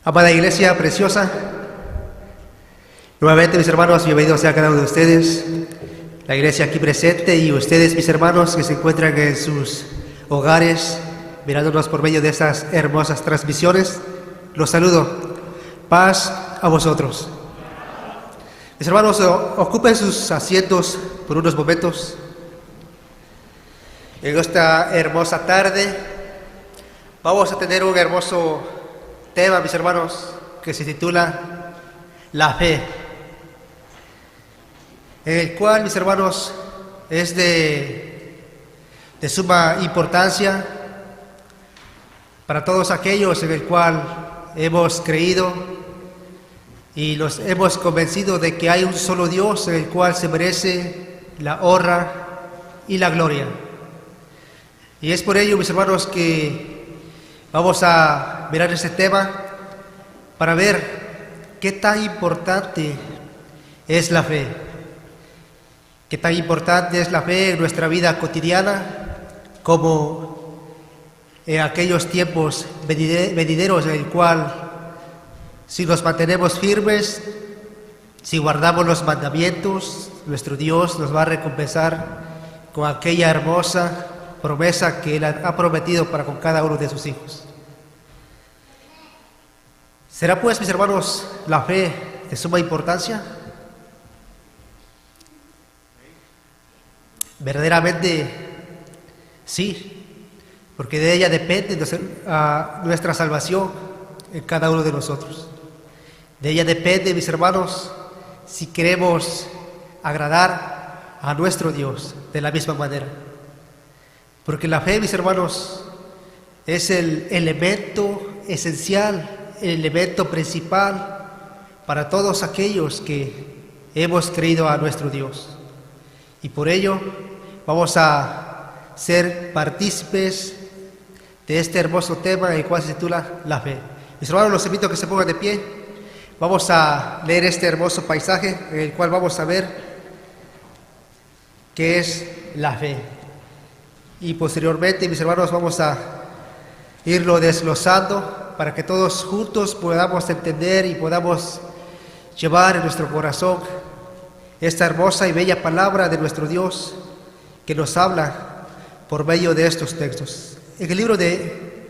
Amada iglesia preciosa, nuevamente mis hermanos, bienvenidos a cada uno de ustedes, la iglesia aquí presente y ustedes mis hermanos que se encuentran en sus hogares mirándonos por medio de estas hermosas transmisiones. Los saludo, paz a vosotros. Mis hermanos, ocupen sus asientos por unos momentos. En esta hermosa tarde vamos a tener un hermoso tema, mis hermanos, que se titula La Fe, en el cual, mis hermanos, es de suma importancia para todos aquellos en el cual hemos creído y nos hemos convencido de que hay un solo Dios en el cual se merece la honra y la gloria. Y es por ello, mis hermanos, que vamos a mirar este tema para ver qué tan importante es la fe. Qué tan importante es la fe en nuestra vida cotidiana como en aquellos tiempos venideros en el cual, si nos mantenemos firmes, si guardamos los mandamientos, nuestro Dios nos va a recompensar con aquella hermosa promesa que Él ha prometido para con cada uno de sus hijos. ¿Será pues, mis hermanos, la fe de suma importancia? Verdaderamente sí, porque de ella depende nuestra salvación en cada uno de nosotros. De ella depende, mis hermanos, si queremos agradar a nuestro Dios de la misma manera. Porque la fe, mis hermanos, es el elemento esencial, el elemento principal para todos aquellos que hemos creído a nuestro Dios. Y por ello vamos a ser partícipes de este hermoso tema, el cual se titula La Fe. Mis hermanos, los invito a que se pongan de pie. Vamos a leer este hermoso paisaje en el cual vamos a ver qué es la fe. Y posteriormente, mis hermanos, vamos a irlo desglosando para que todos juntos podamos entender y podamos llevar en nuestro corazón esta hermosa y bella palabra de nuestro Dios que nos habla por medio de estos textos. En el libro en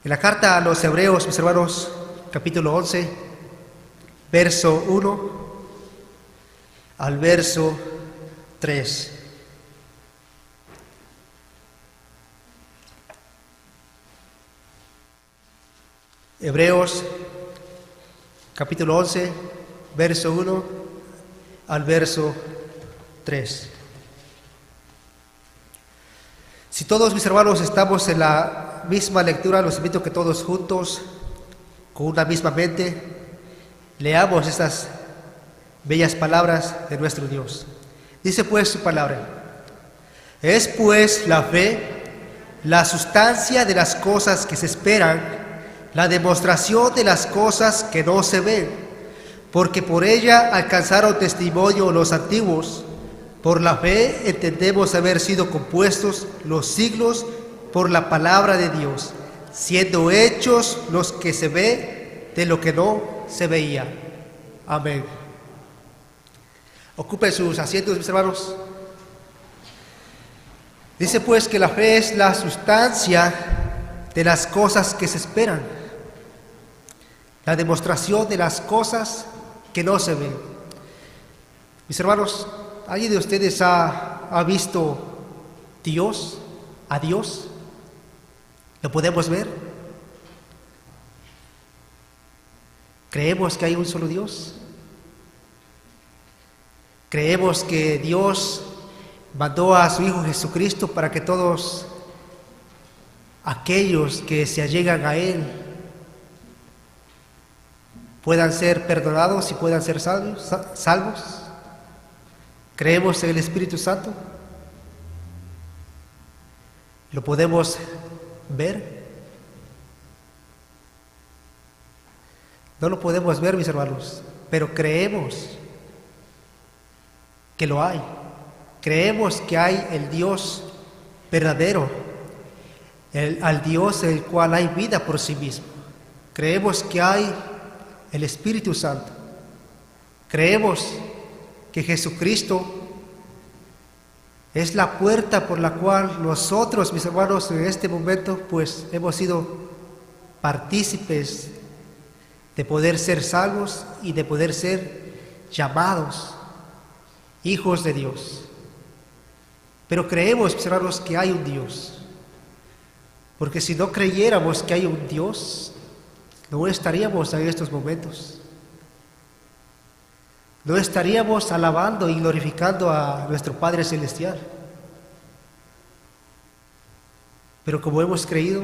la carta a los Hebreos, mis hermanos, capítulo 11, verso 1 al verso 3. Hebreos, capítulo 11, verso 1 al verso 3. Si todos mis hermanos estamos en la misma lectura, los invito a que todos juntos, con una misma mente, leamos estas bellas palabras de nuestro Dios. Dice pues su palabra: es pues la fe la sustancia de las cosas que se esperan, la demostración de las cosas que no se ven, porque por ella alcanzaron testimonio los antiguos. Por la fe entendemos haber sido compuestos los siglos por la palabra de Dios, siendo hechos los que se ve de lo que no se veía. Amén. Ocupen sus asientos, mis hermanos. Dice pues que la fe es la sustancia de las cosas que se esperan, la demostración de las cosas que no se ven. Mis hermanos, ¿alguien de ustedes ha visto a Dios? ¿Lo podemos ver? ¿Creemos que hay un solo Dios? ¿Creemos que Dios mandó a su Hijo Jesucristo para que todos aquellos que se allegan a Él puedan ser perdonados y puedan ser salvos? ¿Creemos en el Espíritu Santo? ¿Lo podemos ver? No lo podemos ver, mis hermanos, pero creemos que lo hay. Creemos que hay el Dios verdadero, al Dios en el cual hay vida por sí mismo. Creemos que hay el Espíritu Santo. Creemos que Jesucristo es la puerta por la cual nosotros, mis hermanos, en este momento, pues hemos sido partícipes de poder ser salvos y de poder ser llamados hijos de Dios. Pero creemos, mis hermanos, que hay un Dios. Porque si no creyéramos que hay un Dios, no estaríamos en estos momentos. No estaríamos alabando y glorificando a nuestro Padre Celestial. Pero como hemos creído,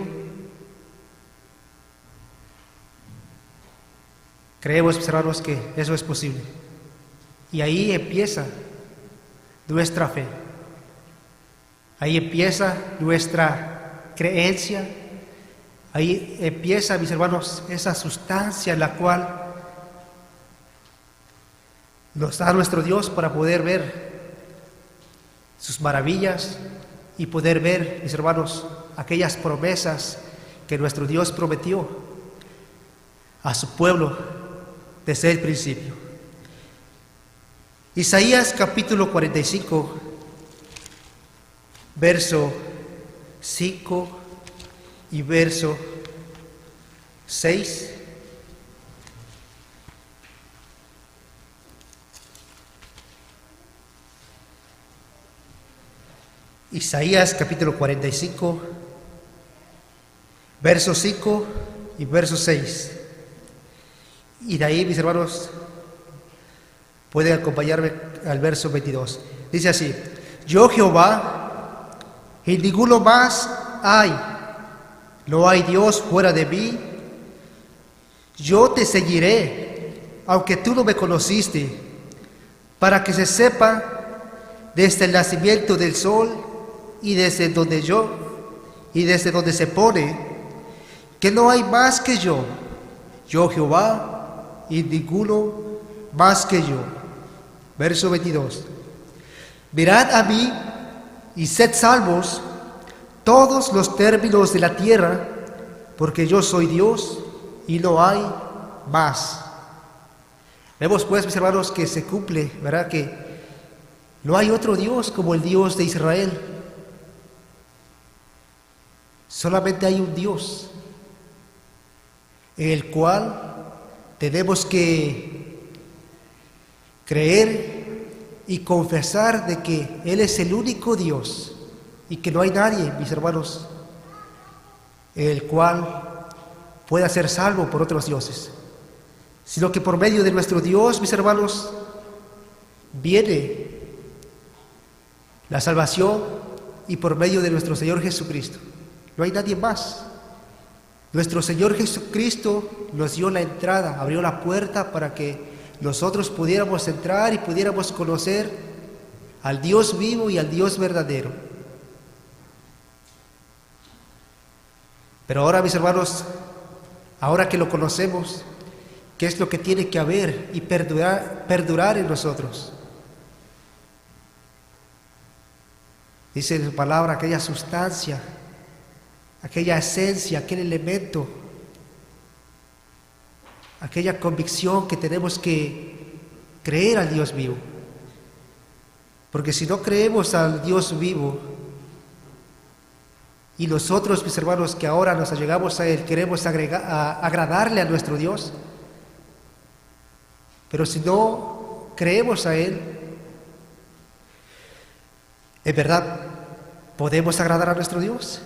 creemos, mis hermanos, que eso es posible. Y ahí empieza nuestra fe. Ahí empieza nuestra creencia. Ahí empieza, mis hermanos, esa sustancia en la cual nos da nuestro Dios para poder ver sus maravillas y poder ver, mis hermanos, aquellas promesas que nuestro Dios prometió a su pueblo desde el principio. Isaías capítulo 45, verso 5 y verso 6. Isaías capítulo 45, verso 5 y verso 6. Y de ahí, mis hermanos, pueden acompañarme al verso 22. Dice así: Yo Jehová, y ninguno más hay, no hay Dios fuera de mí. Yo te seguiré, aunque tú no me conociste, para que se sepa desde el nacimiento del sol y desde donde se pone, que no hay más que yo Jehová, y ninguno más que yo. Verso 22. Mirad a mí y sed salvos todos los términos de la tierra, porque yo soy Dios y no hay más. Vemos pues, mis hermanos, que se cumple, ¿verdad? Que no hay otro Dios como el Dios de Israel. Solamente hay un Dios en el cual tenemos que creer y confesar de que Él es el único Dios y que no hay nadie, mis hermanos, en el cual pueda ser salvo por otros dioses, sino que por medio de nuestro Dios, mis hermanos, viene la salvación, y por medio de nuestro Señor Jesucristo. No hay nadie más. Nuestro Señor Jesucristo nos dio la entrada, abrió la puerta para que nosotros pudiéramos entrar y pudiéramos conocer al Dios vivo y al Dios verdadero. Pero ahora, mis hermanos, ahora que lo conocemos, ¿qué es lo que tiene que haber y perdurar en nosotros? Dice en su palabra, aquella sustancia, aquella esencia, aquel elemento, aquella convicción que tenemos que creer al Dios vivo. Porque si no creemos al Dios vivo, y nosotros, mis hermanos, que ahora nos allegamos a Él, queremos agradarle a nuestro Dios, pero si no creemos a Él, ¿en verdad podemos agradar a nuestro Dios?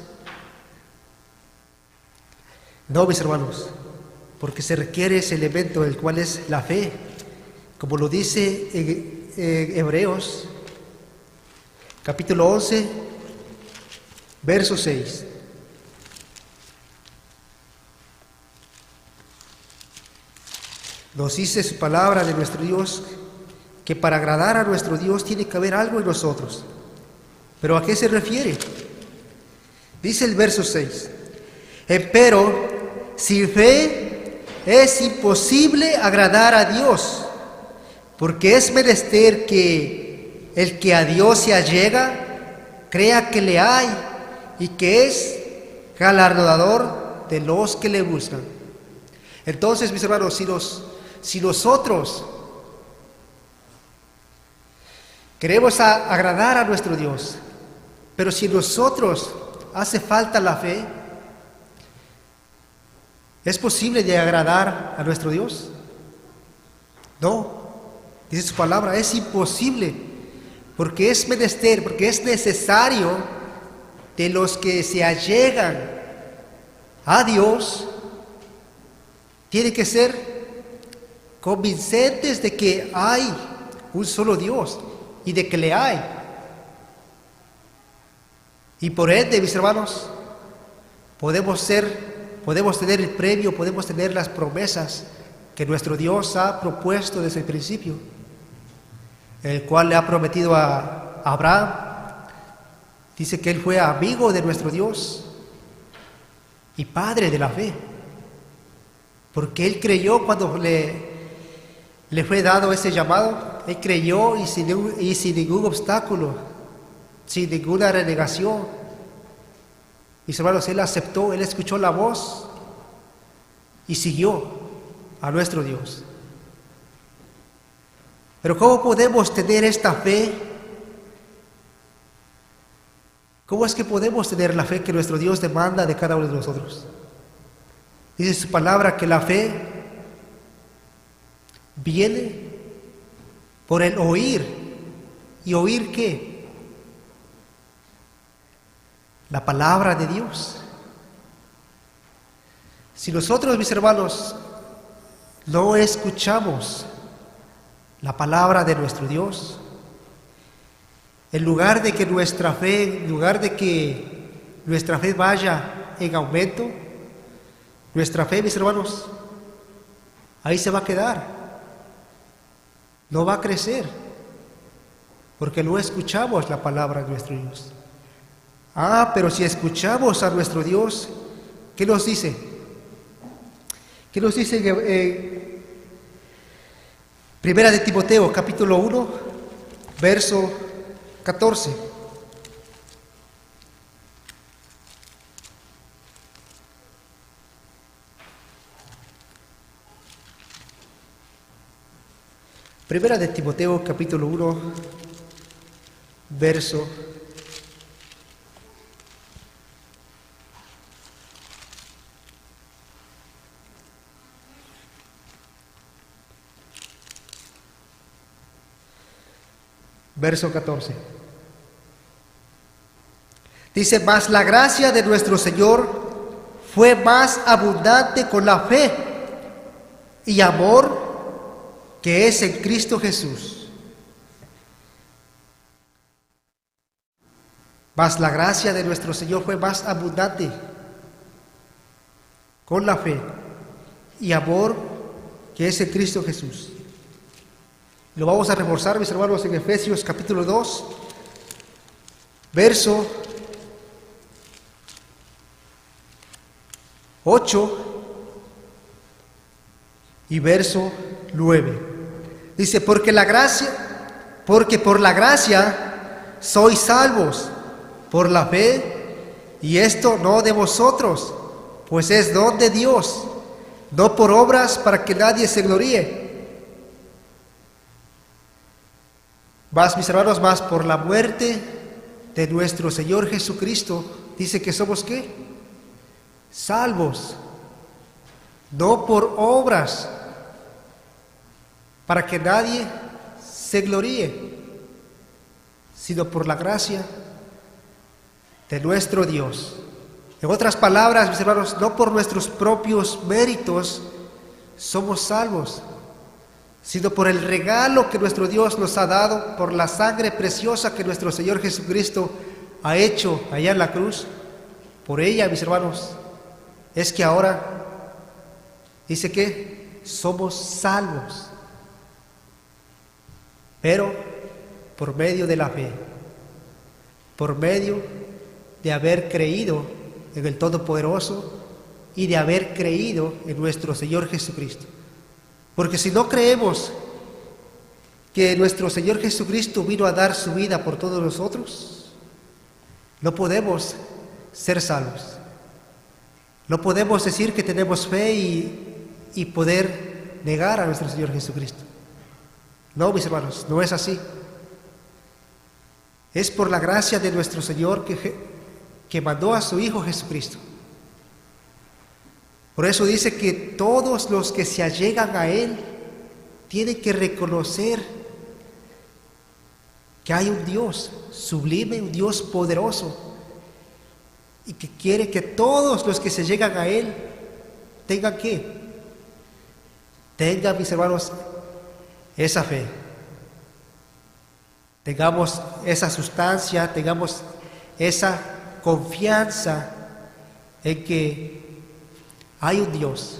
No, mis hermanos, porque se requiere ese elemento, el cual es la fe, como lo dice en Hebreos, capítulo 11, verso 6. Nos dice su palabra de nuestro Dios, que para agradar a nuestro Dios tiene que haber algo en nosotros. ¿Pero a qué se refiere? Dice el verso 6. Empero, sin fe es imposible agradar a Dios, porque es menester que el que a Dios se allega crea que le hay y que es galardonador de los que le buscan. Entonces, mis hermanos, si nosotros queremos agradar a nuestro Dios, pero si nosotros hace falta la fe, ¿es posible de agradar a nuestro Dios? No, dice su palabra, es imposible, porque es menester, porque es necesario de los que se allegan a Dios, tienen que ser convincentes de que hay un solo Dios y de que le hay. Y por ende, mis hermanos, podemos tener el premio, podemos tener las promesas que nuestro Dios ha propuesto desde el principio, el cual le ha prometido a Abraham. Dice que él fue amigo de nuestro Dios y padre de la fe, porque él creyó cuando le fue dado ese llamado. Él creyó y sin ningún obstáculo, sin ninguna renegación. Mis hermanos, él aceptó, él escuchó la voz y siguió a nuestro Dios. Pero ¿cómo podemos tener esta fe? ¿Cómo es que podemos tener la fe que nuestro Dios demanda de cada uno de nosotros? Dice su palabra que la fe viene por el oír. ¿Y oír qué? La palabra de Dios. Si nosotros, mis hermanos, no escuchamos la palabra de nuestro Dios, en lugar de que nuestra fe vaya en aumento, nuestra fe, mis hermanos, ahí se va a quedar. No va a crecer, porque no escuchamos la palabra de nuestro Dios. Pero si escuchamos a nuestro Dios, ¿qué nos dice? ¿Qué nos dice en Primera de Timoteo, capítulo 1, verso 14? Primera de Timoteo, capítulo 1, verso 14. Dice: mas la gracia de nuestro Señor fue más abundante con la fe y amor que es en Cristo Jesús. Mas la gracia de nuestro Señor fue más abundante con la fe y amor que es en Cristo Jesús. Lo vamos a reforzar, mis hermanos, en Efesios capítulo 2, verso 8 y verso 9. Dice: porque por la gracia sois salvos por la fe, y esto no de vosotros, pues es don de Dios, no por obras para que nadie se gloríe. Mas, mis hermanos, más por la muerte de nuestro Señor Jesucristo, dice que somos ¿qué? Salvos, no por obras para que nadie se gloríe, sino por la gracia de nuestro Dios. En otras palabras, mis hermanos, no por nuestros propios méritos somos salvos, sino por el regalo que nuestro Dios nos ha dado, por la sangre preciosa que nuestro Señor Jesucristo ha hecho allá en la cruz. Por ella, mis hermanos, es que ahora dice que somos salvos, pero por medio de la fe, por medio de haber creído en el Todopoderoso y de haber creído en nuestro Señor Jesucristo. Porque si no creemos que nuestro Señor Jesucristo vino a dar su vida por todos nosotros, no podemos ser salvos. No podemos decir que tenemos fe y poder negar a nuestro Señor Jesucristo. No, mis hermanos, no es así. Es por la gracia de nuestro Señor que mandó a su Hijo Jesucristo. Por eso dice que todos los que se allegan a Él tienen que reconocer que hay un Dios sublime, un Dios poderoso, y que quiere que todos los que se llegan a Él tengan ¿qué? Tengan, mis hermanos, esa fe. Tengamos esa sustancia, tengamos esa confianza en que hay un Dios.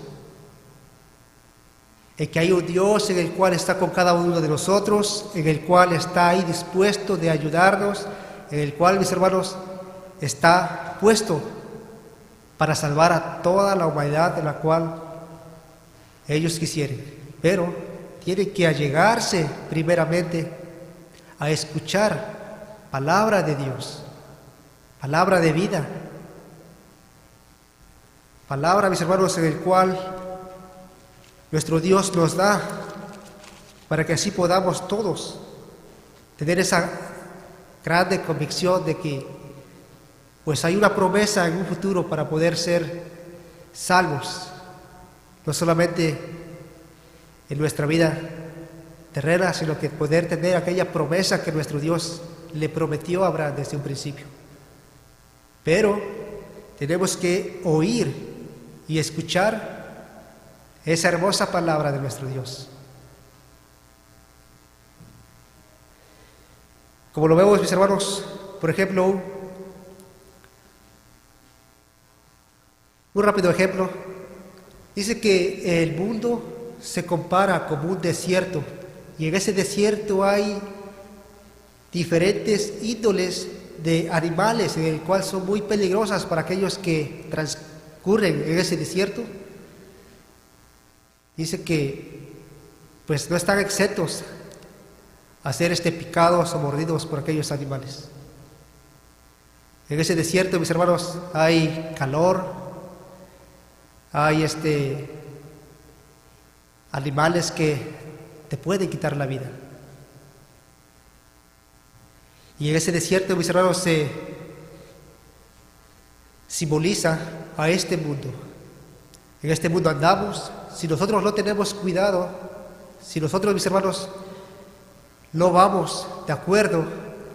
En que hay un Dios en el cual está con cada uno de nosotros, en el cual está ahí dispuesto de ayudarnos, en el cual, mis hermanos, está puesto para salvar a toda la humanidad de la cual ellos quisieren. Pero tienen que allegarse primeramente a escuchar palabra de Dios, palabra de vida, palabra, mis hermanos, en el cual nuestro Dios nos da para que así podamos todos tener esa grande convicción de que pues hay una promesa en un futuro para poder ser salvos, no solamente en nuestra vida terrena, sino que poder tener aquella promesa que nuestro Dios le prometió a Abraham desde un principio. Pero tenemos que oír y escuchar esa hermosa palabra de nuestro Dios. Como lo vemos, mis hermanos, por ejemplo, un rápido ejemplo, dice que el mundo se compara como un desierto, y en ese desierto hay diferentes índoles de animales en el cual son muy peligrosas para aquellos que transcurren en ese desierto. Dice que pues no están exentos a ser picados o mordidos por aquellos animales. En ese desierto, mis hermanos, hay calor, hay animales que te pueden quitar la vida. Y en ese desierto, mis hermanos, se simboliza a este mundo. En este mundo andamos. Si nosotros no tenemos cuidado, si nosotros, mis hermanos, no vamos de acuerdo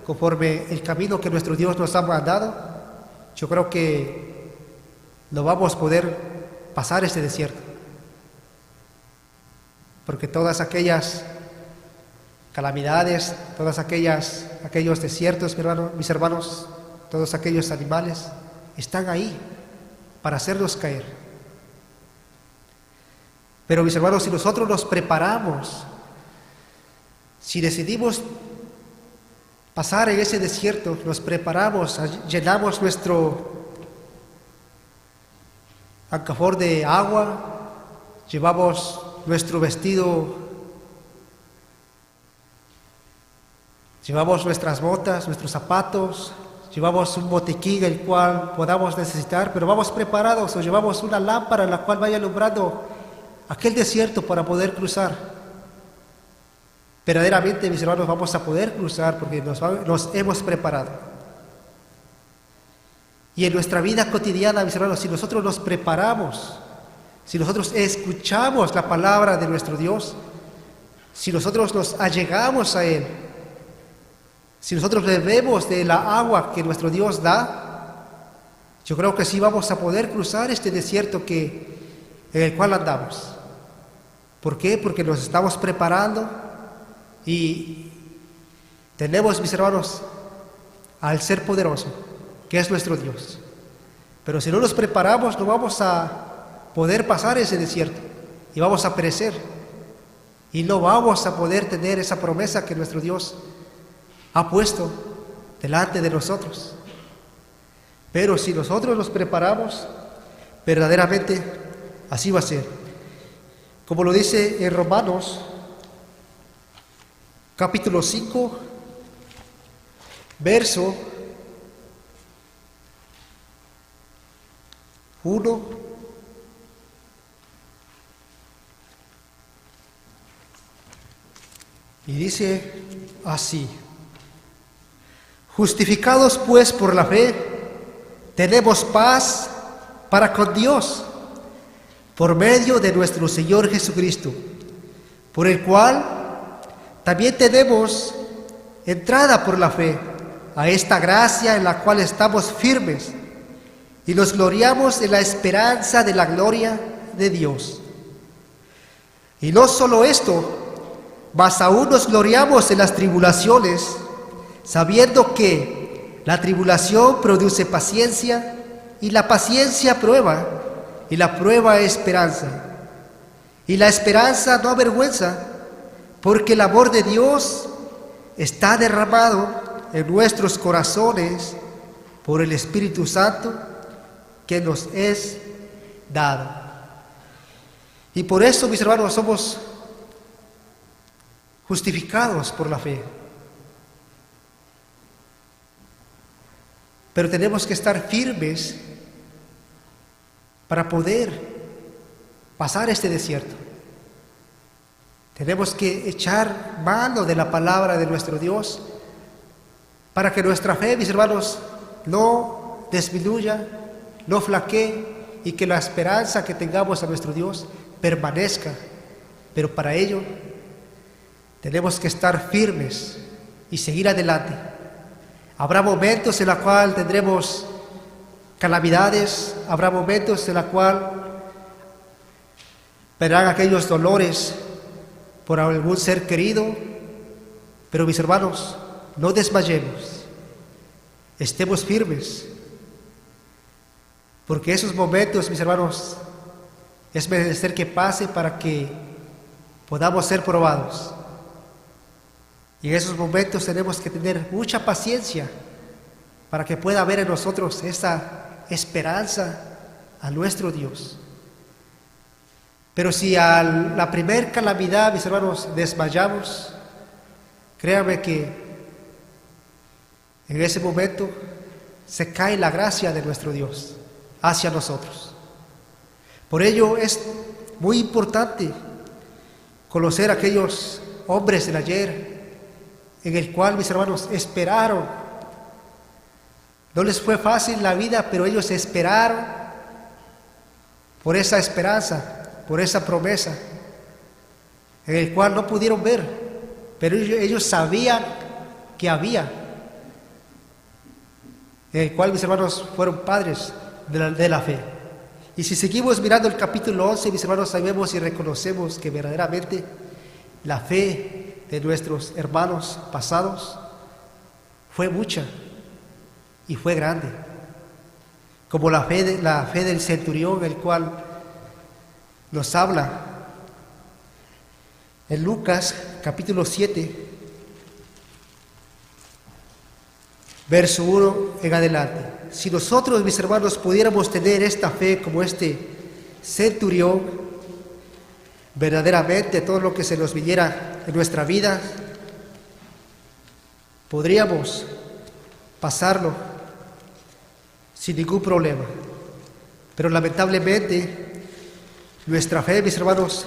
conforme el camino que nuestro Dios nos ha mandado, yo creo que no vamos a poder pasar este desierto. Porque todas aquellas calamidades, todos aquellos desiertos, mis hermanos, todos aquellos animales están ahí para hacernos caer. Pero, mis hermanos, si nosotros nos preparamos, si decidimos pasar en ese desierto, nos preparamos, llenamos nuestro alcafor de agua, llevamos nuestro vestido, llevamos nuestras botas, nuestros zapatos, llevamos un botiquín el cual podamos necesitar, pero vamos preparados, o llevamos una lámpara en la cual vaya alumbrando aquel desierto para poder cruzar. Verdaderamente, mis hermanos, vamos a poder cruzar porque nos hemos preparado. Y en nuestra vida cotidiana, mis hermanos, si nosotros nos preparamos, si nosotros escuchamos la palabra de nuestro Dios, si nosotros nos allegamos a Él, si nosotros bebemos de la agua que nuestro Dios da, yo creo que sí vamos a poder cruzar este desierto en el cual andamos. ¿Por qué? Porque nos estamos preparando y tenemos, mis hermanos, al ser poderoso, que es nuestro Dios. Pero si no nos preparamos, no vamos a poder pasar ese desierto y vamos a perecer. Y no vamos a poder tener esa promesa que nuestro Dios ha puesto delante de nosotros. Pero si nosotros nos preparamos, verdaderamente así va a ser. Como lo dice en Romanos, capítulo 5, verso 1. Y dice así: justificados pues por la fe, tenemos paz para con Dios, por medio de nuestro Señor Jesucristo, por el cual también tenemos entrada por la fe a esta gracia en la cual estamos firmes y nos gloriamos en la esperanza de la gloria de Dios. Y no solo esto, mas aún nos gloriamos en las tribulaciones, sabiendo que la tribulación produce paciencia, y la paciencia prueba, y la prueba esperanza. Y la esperanza no avergüenza, porque el amor de Dios está derramado en nuestros corazones por el Espíritu Santo que nos es dado. Y por eso, mis hermanos, somos justificados por la fe. Pero tenemos que estar firmes para poder pasar este desierto. Tenemos que echar mano de la palabra de nuestro Dios para que nuestra fe, mis hermanos, no disminuya, no flaquee, y que la esperanza que tengamos a nuestro Dios permanezca. Pero para ello tenemos que estar firmes y seguir adelante. Habrá momentos en los cuales tendremos calamidades, habrá momentos en los cuales verán aquellos dolores por algún ser querido, pero mis hermanos, no desmayemos, estemos firmes, porque esos momentos, mis hermanos, es menester que pase para que podamos ser probados. Y en esos momentos tenemos que tener mucha paciencia para que pueda haber en nosotros esa esperanza a nuestro Dios. Pero si a la primer calamidad, mis hermanos, desmayamos, créanme que en ese momento se cae la gracia de nuestro Dios hacia nosotros. Por ello es muy importante conocer a aquellos hombres del ayer en el cual, mis hermanos, esperaron. No les fue fácil la vida, pero ellos esperaron por esa esperanza, por esa promesa, en el cual no pudieron ver, pero ellos sabían que había, en el cual, mis hermanos, fueron padres de la fe. Y si seguimos mirando el capítulo 11, mis hermanos, sabemos y reconocemos que verdaderamente la fe de nuestros hermanos pasados fue mucha y fue grande, como la fe del centurión, el cual nos habla en Lucas capítulo 7, verso 1 en adelante. Si nosotros, mis hermanos, pudiéramos tener esta fe como este centurión, verdaderamente todo lo que se nos viniera en nuestra vida, podríamos pasarlo sin ningún problema. Pero lamentablemente nuestra fe, mis hermanos,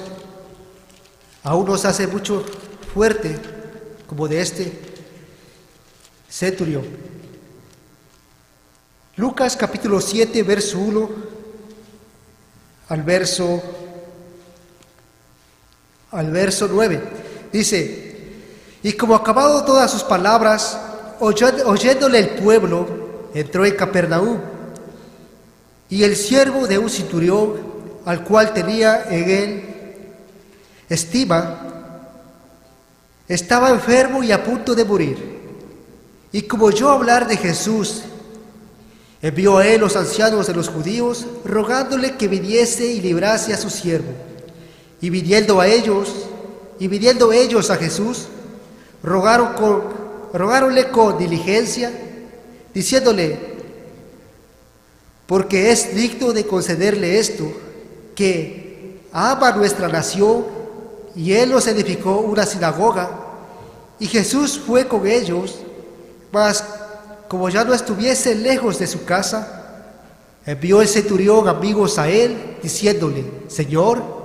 aún nos hace mucho fuerte como de este centurión. Lucas capítulo 7, verso 1 al verso 9. Dice: y como acabado todas sus palabras, oyéndole el pueblo, entró en Capernaum. Y el siervo de un centurión, al cual tenía en él estima, estaba enfermo y a punto de morir. Y como oyó hablar de Jesús, envió a él los ancianos de los judíos, rogándole que viniese y librase a su siervo. Y viniendo ellos a Jesús, rogáronle con diligencia, diciéndole: porque es digno de concederle esto, que ama nuestra nación. Y él nos edificó una sinagoga. Y Jesús fue con ellos, mas como ya no estuviese lejos de su casa, envió el centurión amigos a él, diciéndole: Señor,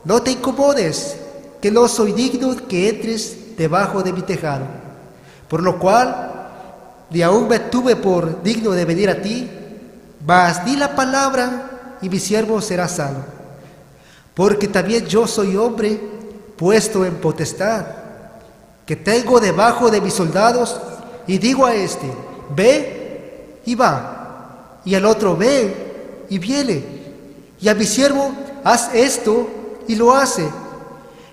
no te incomodes, que no soy digno que entres debajo de mi tejado. Por lo cual, ni aún me tuve por digno de venir a ti, mas di la palabra y mi siervo será salvo. Porque también yo soy hombre puesto en potestad, que tengo debajo de mis soldados, y digo a este, ve y va, y al otro, ve y viene, y a mi siervo, haz esto y lo hace.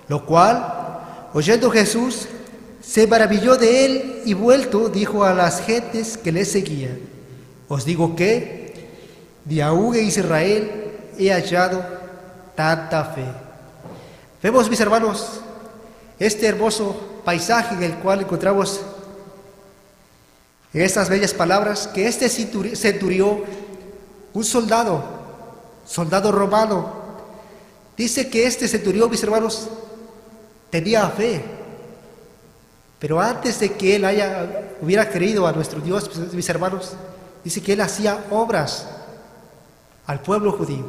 Lo cual, oyendo Jesús, se maravilló de él y vuelto dijo a las gentes que le seguían, os digo que ni aún en Israel he hallado tanta fe. Vemos, mis hermanos, este hermoso paisaje en el cual encontramos en estas bellas palabras que este centurión, un soldado romano, dice que este centurión, mis hermanos, tenía fe. Pero antes de que él hubiera creído a nuestro Dios, mis hermanos, dice que él hacía obras al pueblo judío.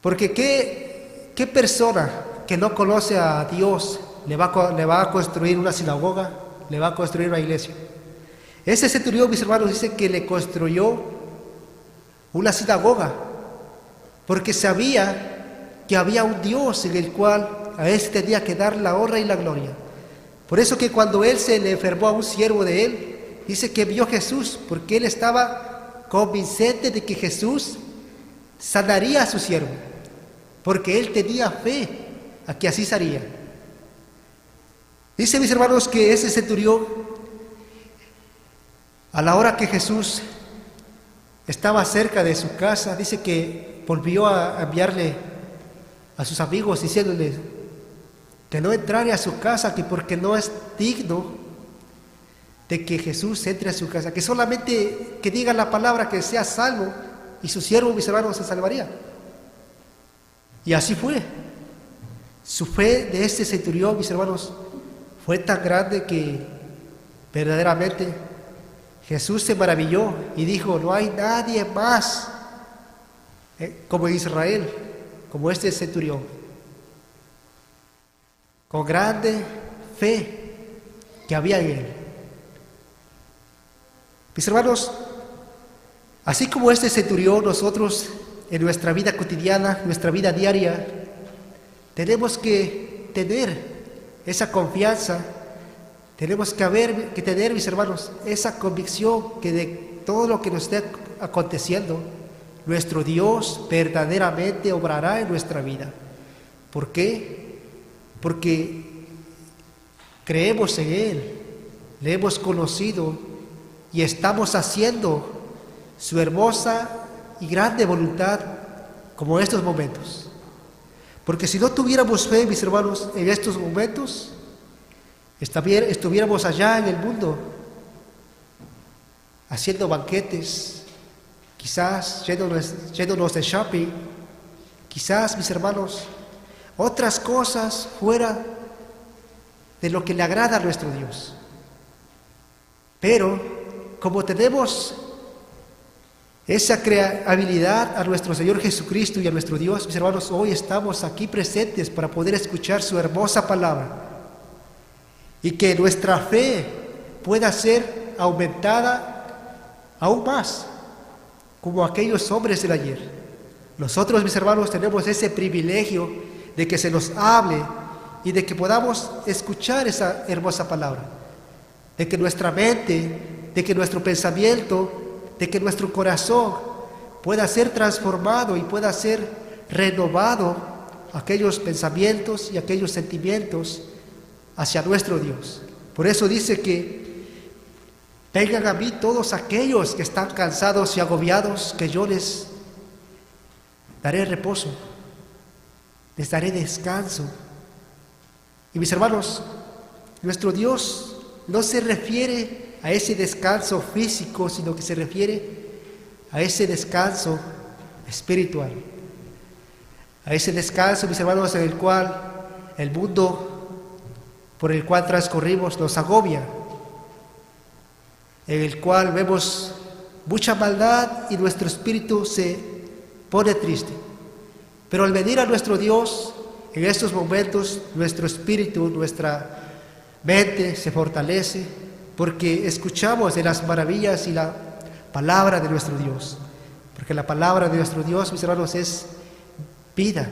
Porque ¿qué persona que no conoce a Dios le va a construir una sinagoga, le va a construir una iglesia? Ese centurión, mis hermanos, dice que le construyó una sinagoga, porque sabía que había un Dios en el cual a él tenía que dar la honra y la gloria. Por eso que cuando él se le enfermó a un siervo de él, dice que vio a Jesús, porque él estaba convincente de que Jesús sanaría a su siervo, porque él tenía fe a que así sería. Dice, mis hermanos, que ese centurión, a la hora que Jesús estaba cerca de su casa, dice que volvió a enviarle a sus amigos diciéndoles que no entrara a su casa, que porque no es digno de que Jesús entre a su casa, que solamente que diga la palabra, que sea salvo, y su siervo, mis hermanos, se salvaría. Y así fue. Su fe de este centurión, mis hermanos, fue tan grande que verdaderamente Jesús se maravilló y dijo, no hay nadie más como Israel, como este centurión, con grande fe que había en él. Mis hermanos, así como este centurión, nosotros en nuestra vida cotidiana, nuestra vida diaria, tenemos que tener esa confianza, tenemos que tener, mis hermanos, esa convicción que de todo lo que nos esté aconteciendo, nuestro Dios verdaderamente obrará en nuestra vida. ¿Por qué? Porque creemos en Él, le hemos conocido y estamos haciendo su hermosa y grande voluntad como en estos momentos. Porque si no tuviéramos fe, mis hermanos, en estos momentos, estuviéramos allá en el mundo, haciendo banquetes, quizás yéndonos de shopping, quizás, mis hermanos, otras cosas fuera de lo que le agrada a nuestro Dios. Pero, como tenemos esa habilidad a nuestro Señor Jesucristo y a nuestro Dios, mis hermanos, hoy estamos aquí presentes para poder escuchar su hermosa palabra y que nuestra fe pueda ser aumentada aún más, como aquellos hombres del ayer. Nosotros, mis hermanos, tenemos ese privilegio de que se nos hable y de que podamos escuchar esa hermosa palabra, de que nuestra mente, de que nuestro pensamiento, de que nuestro corazón pueda ser transformado y pueda ser renovado aquellos pensamientos y aquellos sentimientos hacia nuestro Dios. Por eso dice que vengan a mí todos aquellos que están cansados y agobiados, que yo les daré reposo, les daré descanso. Y mis hermanos, nuestro Dios no se refiere a ese descanso físico, sino que se refiere a ese descanso espiritual. A ese descanso, mis hermanos, en el cual el mundo por el cual transcurrimos nos agobia, en el cual vemos mucha maldad y nuestro espíritu se pone triste. Pero al venir a nuestro Dios, en estos momentos nuestro espíritu, nuestra mente se fortalece porque escuchamos de las maravillas y la palabra de nuestro Dios. Porque la palabra de nuestro Dios, mis hermanos, es vida,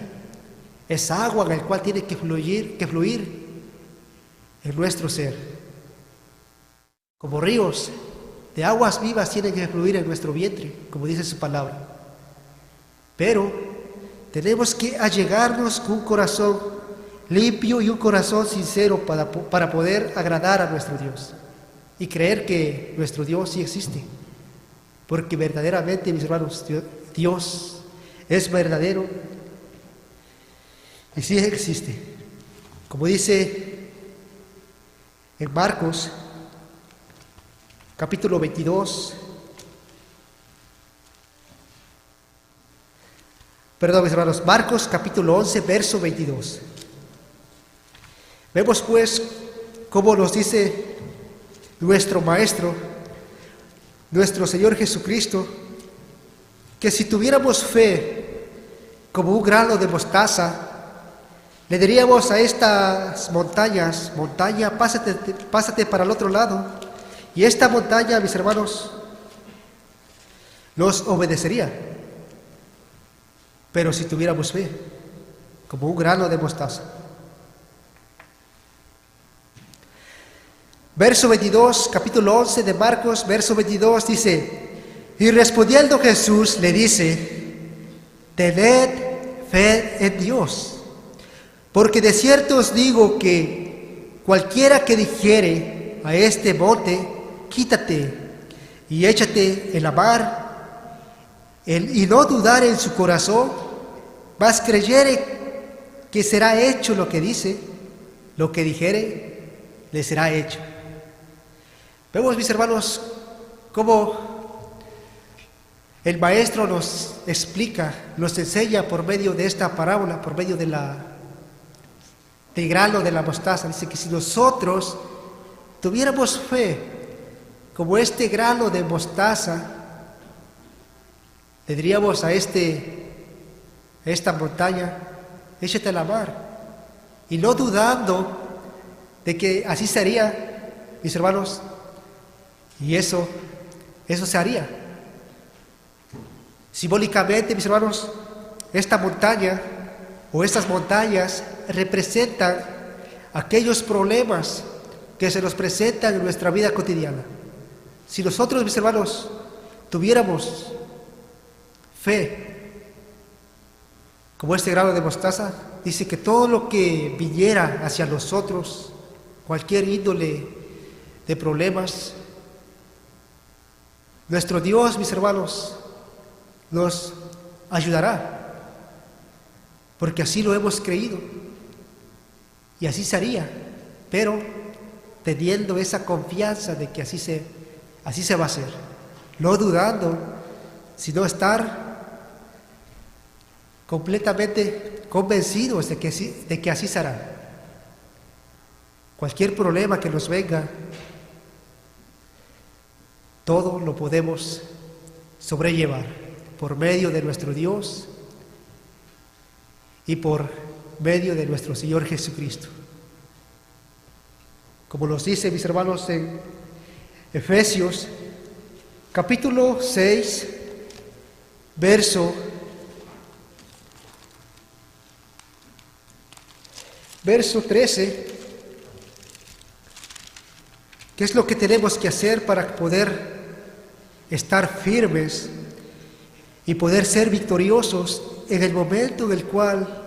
es agua en el cual tiene que fluir en nuestro ser. Como ríos de aguas vivas tienen que fluir en nuestro vientre, como dice su palabra. Pero tenemos que allegarnos con un corazón limpio y un corazón sincero para poder agradar a nuestro Dios y creer que nuestro Dios sí existe. Porque verdaderamente, mis hermanos, Dios es verdadero y sí existe. Como dice en Marcos, capítulo 22, mis hermanos, Marcos capítulo 11, verso 22. Vemos pues cómo nos dice nuestro Maestro, nuestro Señor Jesucristo, que si tuviéramos fe como un grano de mostaza, le diríamos a estas montañas: montaña, pásate para el otro lado, y esta montaña, mis hermanos, nos obedecería. Pero si tuviéramos fe como un grano de mostaza. Verso 22, capítulo 11 de Marcos, verso 22 dice: y respondiendo Jesús le dice: tened fe en Dios, porque de cierto os digo que cualquiera que dijere a este monte: quítate y échate en la mar, y no dudare en su corazón, mas creyere que será hecho lo que dice, lo que dijere, le será hecho. Vemos, mis hermanos, cómo el Maestro nos explica, nos enseña por medio de esta parábola, por medio del grano de la mostaza. Dice que si nosotros tuviéramos fe como este grano de mostaza, le diríamos a esta montaña: échate a la mar, y no dudando de que así sería, mis hermanos, y eso se haría. Simbólicamente, mis hermanos, esta montaña o estas montañas representan aquellos problemas que se nos presentan en nuestra vida cotidiana. Si nosotros, mis hermanos, tuviéramos fe como este grano de mostaza, dice que todo lo que viniera hacia nosotros, cualquier índole de problemas, nuestro Dios, mis hermanos, nos ayudará, porque así lo hemos creído y así sería, pero teniendo esa confianza de que así se va a hacer, no dudando, sino estar completamente convencidos de que así será. Cualquier problema que nos venga, todo lo podemos sobrellevar por medio de nuestro Dios y por medio de nuestro Señor Jesucristo. Como nos dice, mis hermanos, en Efesios capítulo 6, verso 13, ¿qué es lo que tenemos que hacer para poder estar firmes y poder ser victoriosos en el momento en el cual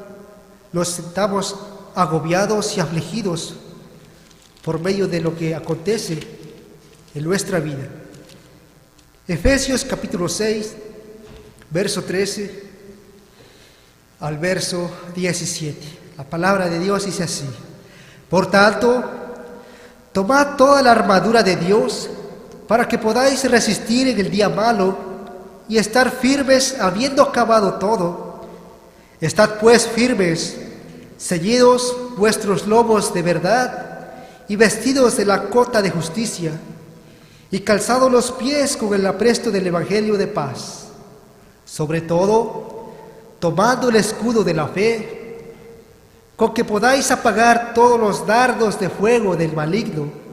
nos sintamos agobiados y afligidos por medio de lo que acontece en nuestra vida? Efesios capítulo 6, verso 13 al verso 17. La palabra de Dios dice así: por tanto, tomad toda la armadura de Dios para que podáis resistir en el día malo y estar firmes habiendo acabado todo. Estad pues firmes, ceñidos vuestros lomos de verdad y vestidos de la cota de justicia y calzados los pies con el apresto del evangelio de paz. Sobre todo, tomando el escudo de la fe, con que podáis apagar todos los dardos de fuego del maligno,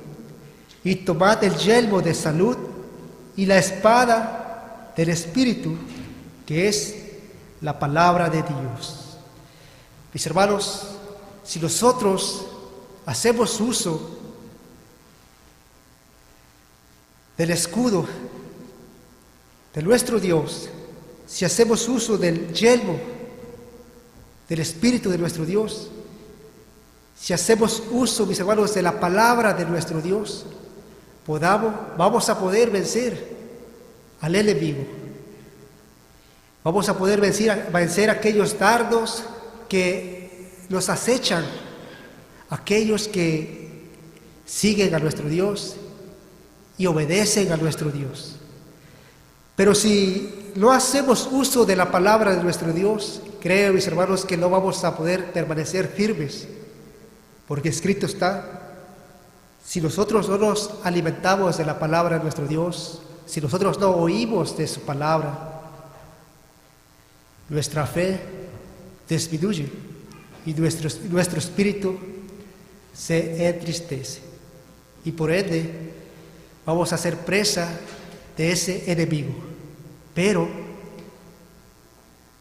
y tomad el yelmo de salud y la espada del Espíritu, que es la palabra de Dios. Mis hermanos, si nosotros hacemos uso del escudo de nuestro Dios, si hacemos uso del yelmo del Espíritu de nuestro Dios, si hacemos uso, mis hermanos, de la palabra de nuestro Dios, vamos a poder vencer al enemigo. Vamos a poder vencer aquellos dardos que nos acechan, aquellos que siguen a nuestro Dios y obedecen a nuestro Dios. Pero si no hacemos uso de la palabra de nuestro Dios, creo, mis hermanos, que no vamos a poder permanecer firmes, porque escrito está: si nosotros no nos alimentamos de la palabra de nuestro Dios, si nosotros no oímos de su palabra, nuestra fe disminuye y nuestro espíritu se entristece. Y por ende vamos a ser presa de ese enemigo. Pero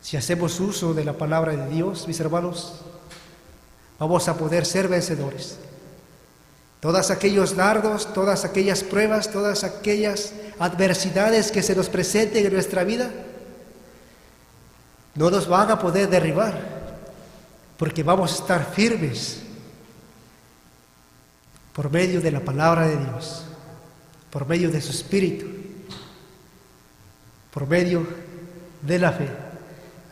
si hacemos uso de la palabra de Dios, mis hermanos, vamos a poder ser vencedores. Todos aquellos dardos, todas aquellas pruebas, todas aquellas adversidades que se nos presenten en nuestra vida, no nos van a poder derribar, porque vamos a estar firmes por medio de la palabra de Dios, por medio de su Espíritu, por medio de la fe.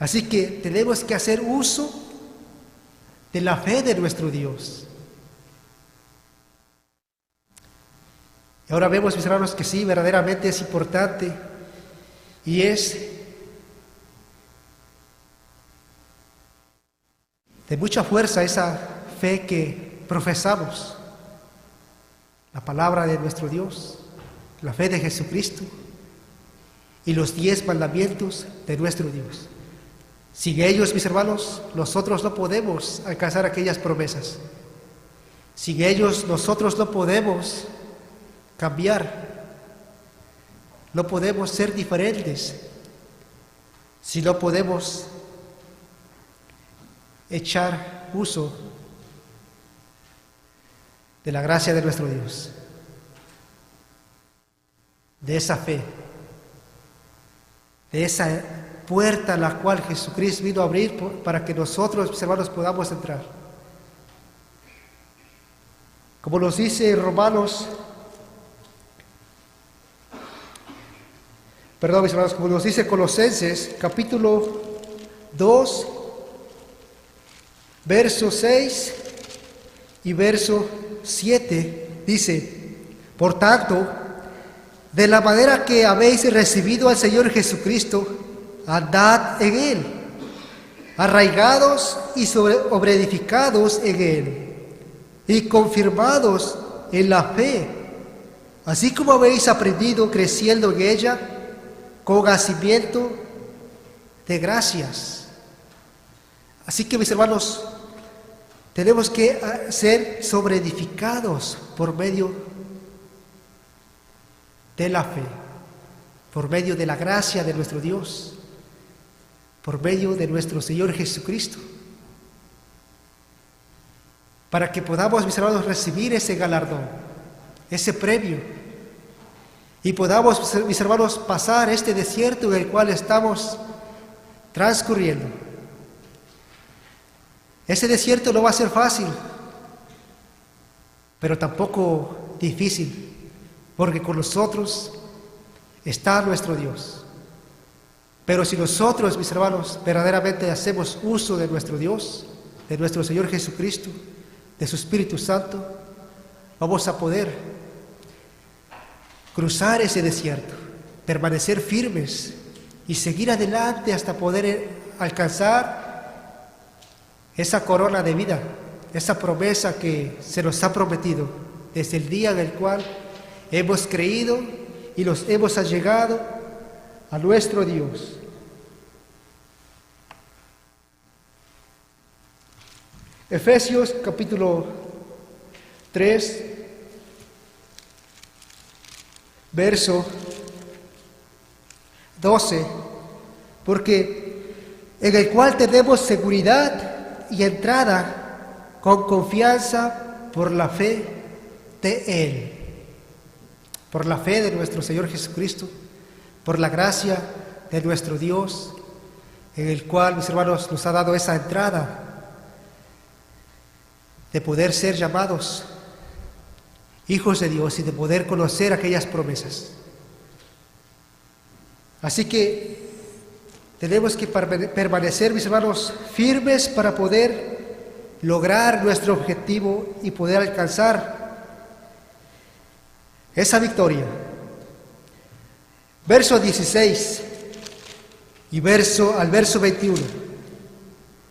Así que tenemos que hacer uso de la fe de nuestro Dios. Y ahora vemos, mis hermanos, que sí, verdaderamente es importante y es de mucha fuerza esa fe que profesamos, la palabra de nuestro Dios, la fe de Jesucristo y los 10 mandamientos de nuestro Dios. Sin ellos, mis hermanos, nosotros no podemos alcanzar aquellas promesas. Sin ellos, nosotros no podemos cambiar, no podemos ser diferentes, si no podemos echar uso de la gracia de nuestro Dios, de esa fe, de esa puerta a la cual Jesucristo vino a abrir para que nosotros, mis hermanos, podamos entrar. Como nos dice mis hermanos, como nos dice Colosenses, capítulo 2, verso 6 y verso 7, dice: por tanto, de la manera que habéis recibido al Señor Jesucristo, andad en Él, arraigados y sobreedificados en Él, y confirmados en la fe, así como habéis aprendido, creciendo en ella, con hacimiento de gracias. Así que, mis hermanos, tenemos que ser sobreedificados por medio de la fe, por medio de la gracia de nuestro Dios, por medio de nuestro Señor Jesucristo, para que podamos, mis hermanos, recibir ese galardón, ese premio, y podamos, mis hermanos, pasar este desierto en el cual estamos transcurriendo. Ese desierto no va a ser fácil, pero tampoco difícil, porque con nosotros está nuestro Dios. Pero si nosotros, mis hermanos, verdaderamente hacemos uso de nuestro Dios, de nuestro Señor Jesucristo, de su Espíritu Santo, vamos a poder cruzar ese desierto, permanecer firmes y seguir adelante hasta poder alcanzar esa corona de vida, esa promesa que se nos ha prometido desde el día en el cual hemos creído y nos hemos allegado a nuestro Dios. Efesios capítulo 3, verso 12, porque en el cual tenemos seguridad y entrada con confianza por la fe de Él, por la fe de nuestro Señor Jesucristo, por la gracia de nuestro Dios, en el cual, mis hermanos, nos ha dado esa entrada de poder ser llamados hijos de Dios y de poder conocer aquellas promesas. Así que tenemos que permanecer, mis hermanos, firmes para poder lograr nuestro objetivo y poder alcanzar esa victoria. Verso 16 y al verso 21.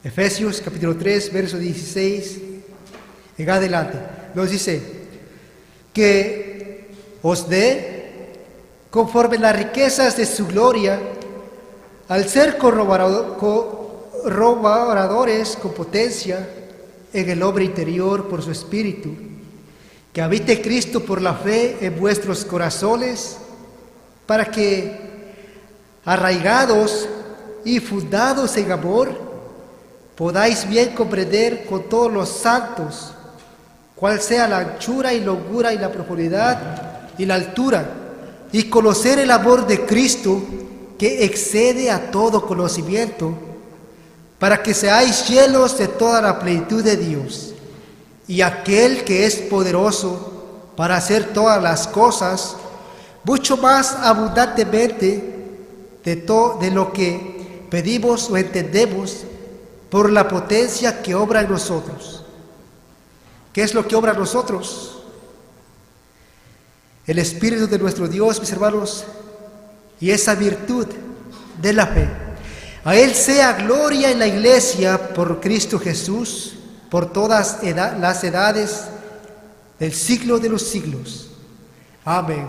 Efesios capítulo 3, verso 16 en adelante. Nos dice que os dé conforme las riquezas de su gloria, al ser corroboradores con potencia en el hombre interior por su espíritu, que habite Cristo por la fe en vuestros corazones, para que, arraigados y fundados en amor, podáis bien comprender con todos los santos cuál sea la anchura y longura y la profundidad y la altura, y conocer el amor de Cristo que excede a todo conocimiento, para que seáis llenos de toda la plenitud de Dios. Y aquel que es poderoso para hacer todas las cosas mucho más abundantemente de lo que pedimos o entendemos, por la potencia que obra en nosotros. ¿Qué es lo que obra en nosotros? El Espíritu de nuestro Dios, mis hermanos, y esa virtud de la fe. A Él sea gloria en la iglesia por Cristo Jesús, por todas las edades del siglo de los siglos. Amén.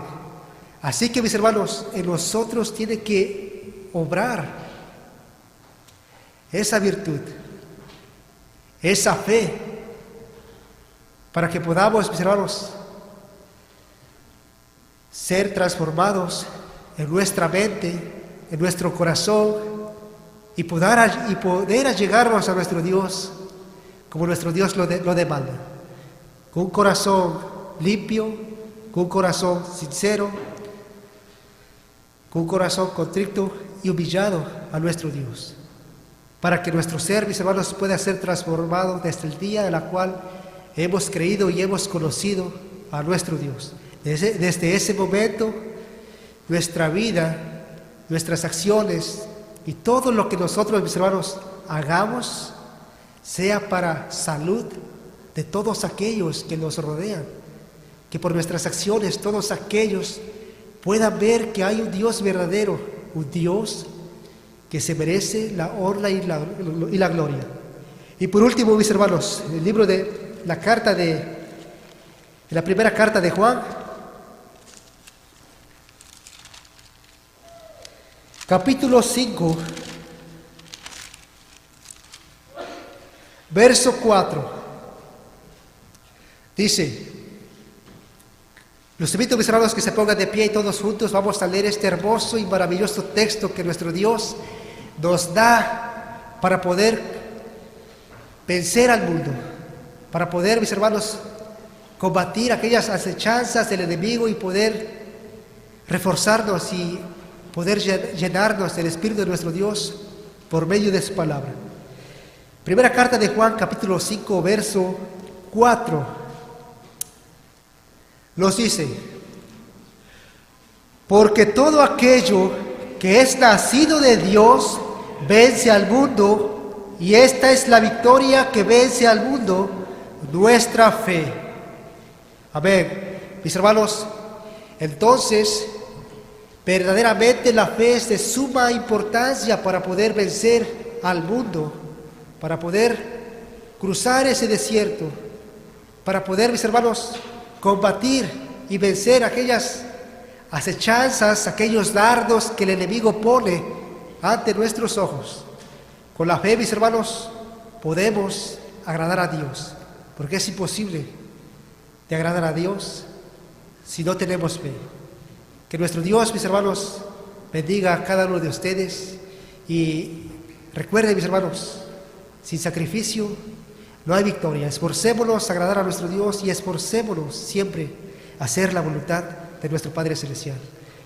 Así que, mis hermanos, en nosotros tiene que obrar esa virtud, esa fe, para que podamos, mis hermanos, ser transformados en nuestra mente, en nuestro corazón, y poder allegarnos a nuestro Dios como nuestro Dios lo demanda, con un corazón limpio, con un corazón sincero, con un corazón contrito y humillado a nuestro Dios, para que nuestro ser, mis hermanos, pueda ser transformado desde el día en el cual hemos creído y hemos conocido a nuestro Dios. Desde ese momento, nuestra vida, nuestras acciones y todo lo que nosotros, mis hermanos, hagamos, sea para salud de todos aquellos que nos rodean, que por nuestras acciones todos aquellos puedan ver que hay un Dios verdadero, un Dios que se merece la honra y la gloria. Y por último, mis hermanos, el libro de la primera carta de Juan, capítulo 5, verso 4, dice: los invito, mis hermanos, que se pongan de pie y todos juntos vamos a leer este hermoso y maravilloso texto que nuestro Dios nos da para poder vencer al mundo, para poder, mis hermanos, combatir aquellas acechanzas del enemigo y poder reforzarnos y poder llenarnos del Espíritu de nuestro Dios por medio de su palabra. Primera carta de Juan, capítulo 5, verso 4. Nos dice: porque todo aquello que es nacido de Dios vence al mundo, y esta es la victoria que vence al mundo, nuestra fe. Amén. Mis hermanos, entonces, verdaderamente la fe es de suma importancia para poder vencer al mundo, para poder cruzar ese desierto, para poder, mis hermanos, combatir y vencer aquellas acechanzas, aquellos dardos que el enemigo pone ante nuestros ojos. Con la fe, mis hermanos, podemos agradar a Dios, porque es imposible de agradar a Dios si no tenemos fe. Que nuestro Dios, mis hermanos, bendiga a cada uno de ustedes y recuerden, mis hermanos, sin sacrificio no hay victoria. Esforcémonos a agradar a nuestro Dios y esforcémonos siempre a hacer la voluntad de nuestro Padre Celestial.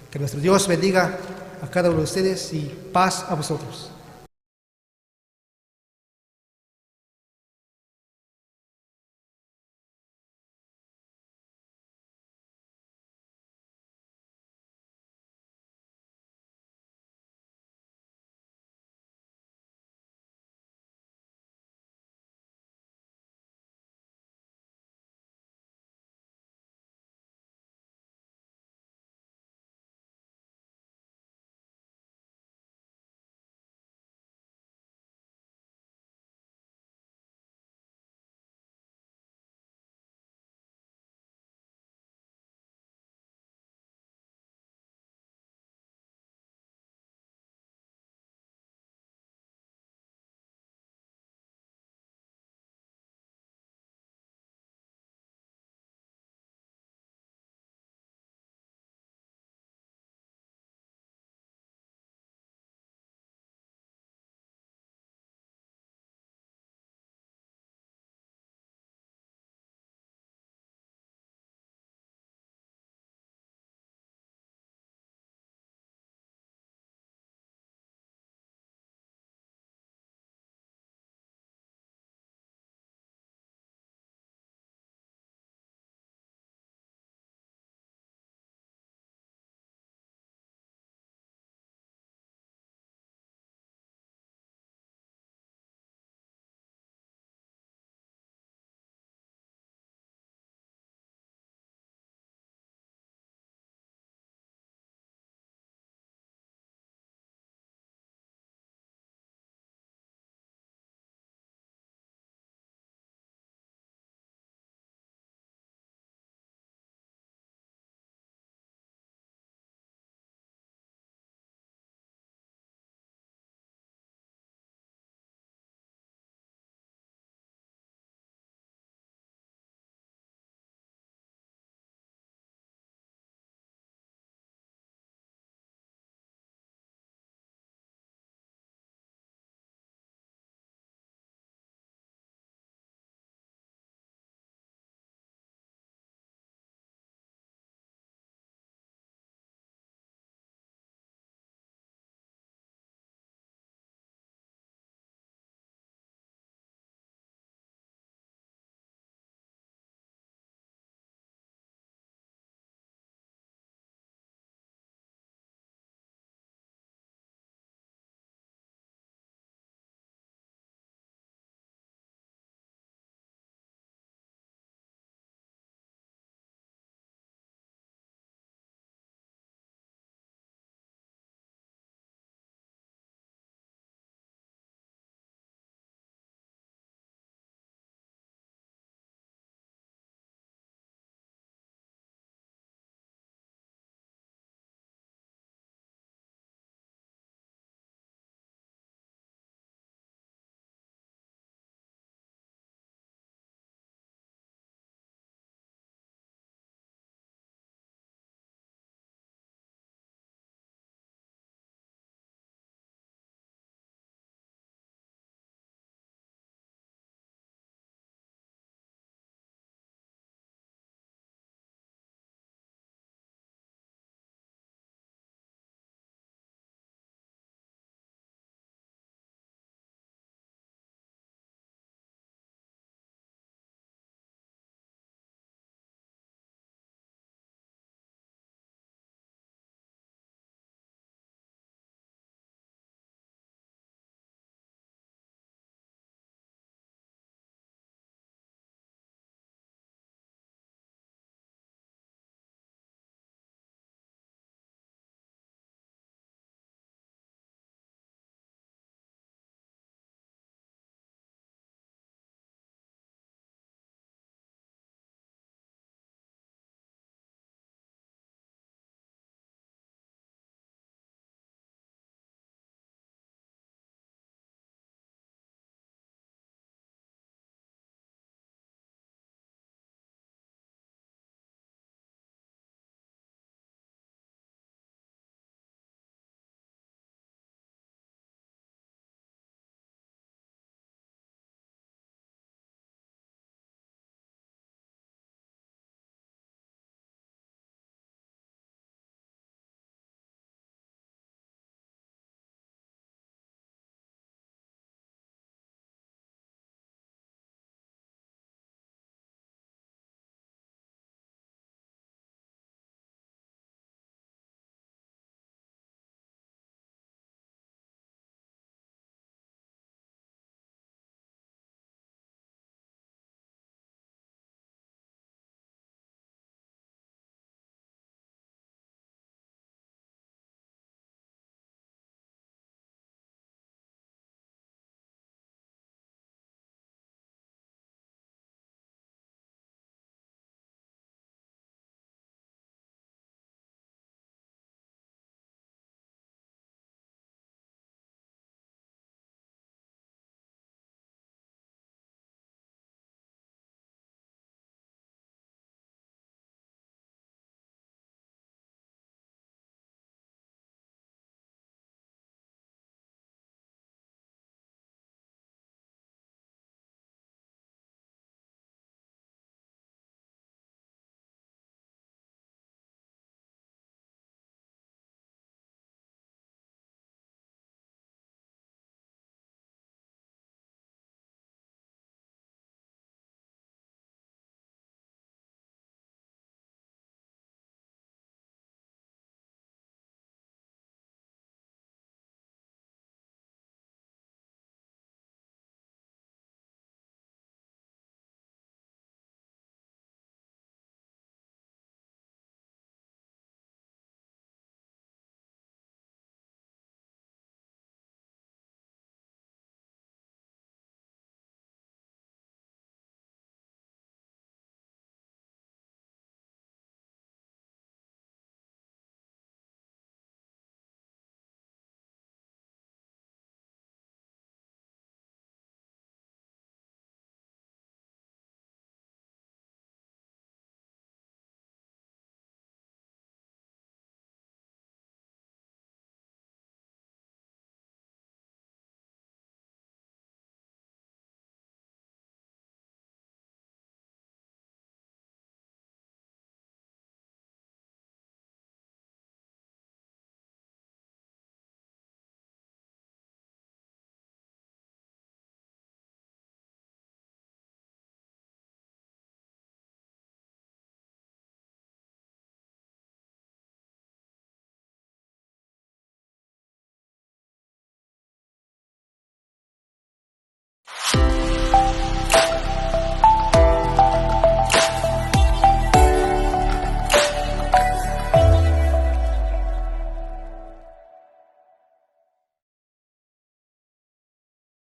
Que nuestro Dios bendiga a cada uno de ustedes y paz a vosotros.